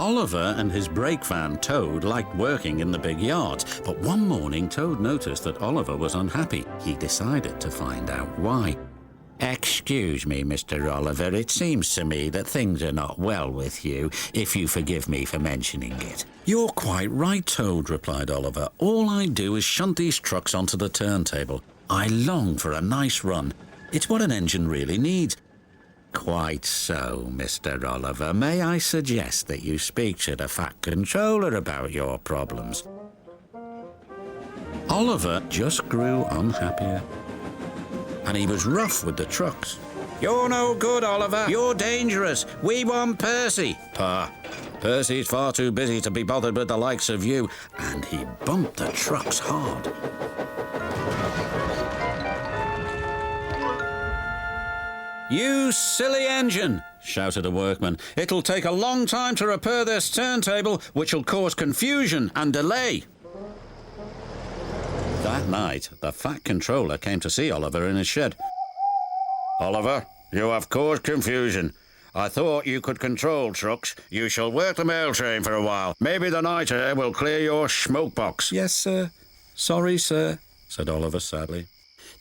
Oliver and his brake van Toad liked working in the big yards, but one morning Toad noticed that Oliver was unhappy. He decided to find out why. "Excuse me, Mr. Oliver, it seems to me that things are not well with you, if you forgive me for mentioning it." "You're quite right, Toad," replied Oliver. "All I do is shunt these trucks onto the turntable. I long for a nice run. It's what an engine really needs." "Quite so, Mr. Oliver. May I suggest that you speak to the Fat Controller about your problems?" Oliver just grew unhappier, and he was rough with the trucks. "You're no good, Oliver. You're dangerous. We want Percy." "Pah, Percy's far too busy to be bothered with the likes of you." And he bumped the trucks hard. "You silly engine," shouted a workman. "It'll take a long time to repair this turntable, which'll cause confusion and delay." That night, the Fat Controller came to see Oliver in his shed. "Oliver, you have caused confusion. I thought you could control trucks. You shall work the mail train for a while. Maybe the night air will clear your smoke box." "Yes, sir. Sorry, sir," said Oliver sadly.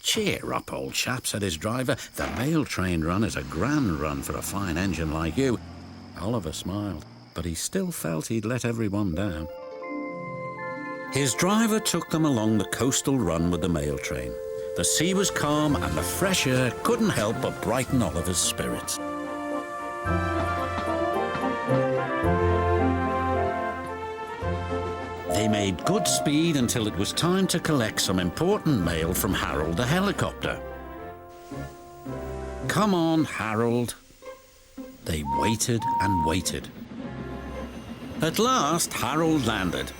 "Cheer up, old chap," said his driver. "The mail train run is a grand run for a fine engine like you." Oliver smiled, but he still felt he'd let everyone down. His driver took them along the coastal run with the mail train. The sea was calm and the fresh air couldn't help but brighten Oliver's spirits. They made good speed until it was time to collect some important mail from Harold the helicopter. "Come on, Harold." They waited and waited. At last, Harold landed.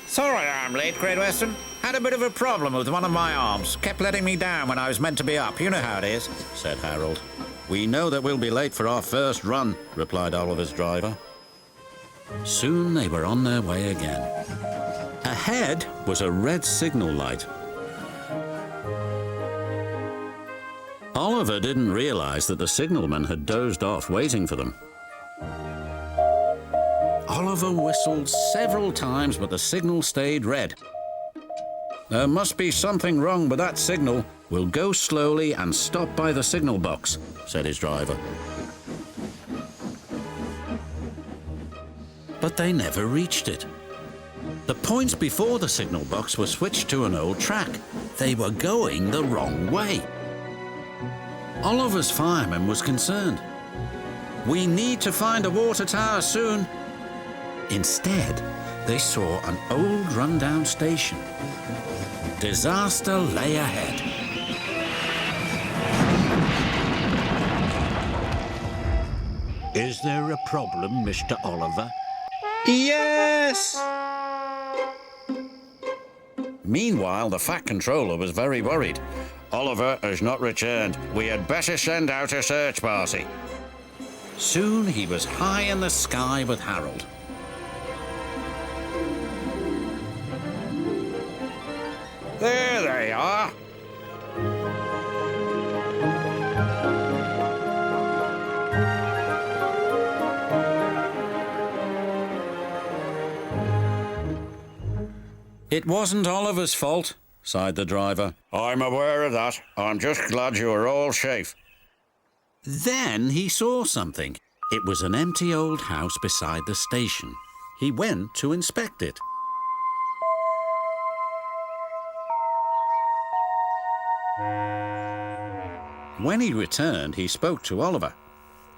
"Sorry I'm late, Great Western. Had a bit of a problem with one of my arms. Kept letting me down when I was meant to be up. You know how it is," said Harold. "We know that we'll be late for our first run," replied Oliver's driver. Soon they were on their way again. Ahead was a red signal light. Oliver didn't realize that the signalman had dozed off waiting for them. Oliver whistled several times, but the signal stayed red. "There must be something wrong with that signal. We'll go slowly and stop by the signal box," said his driver. But they never reached it. The points before the signal box were switched to an old track. They were going the wrong way. Oliver's fireman was concerned. "We need to find a water tower soon." Instead, they saw an old rundown station. Disaster lay ahead. "Is there a problem, Mr. Oliver?" "Yes!" Meanwhile, the Fat Controller was very worried. "Oliver has not returned. We had better send out a search party." Soon he was high in the sky with Harold. There they are. "It wasn't Oliver's fault," sighed the driver. "I'm aware of that. I'm just glad you are all safe." Then he saw something. It was an empty old house beside the station. He went to inspect it. When he returned, he spoke to Oliver.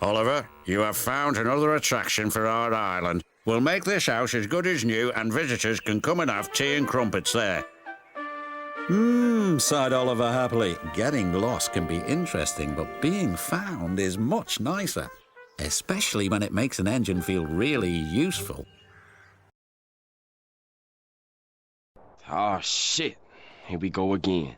"Oliver, you have found another attraction for our island. We'll make this house as good as new, and visitors can come and have tea and crumpets there." Sighed Oliver happily. Getting lost can be interesting, but being found is much nicer, especially when it makes an engine feel really useful. Oh, shit. Here we go again.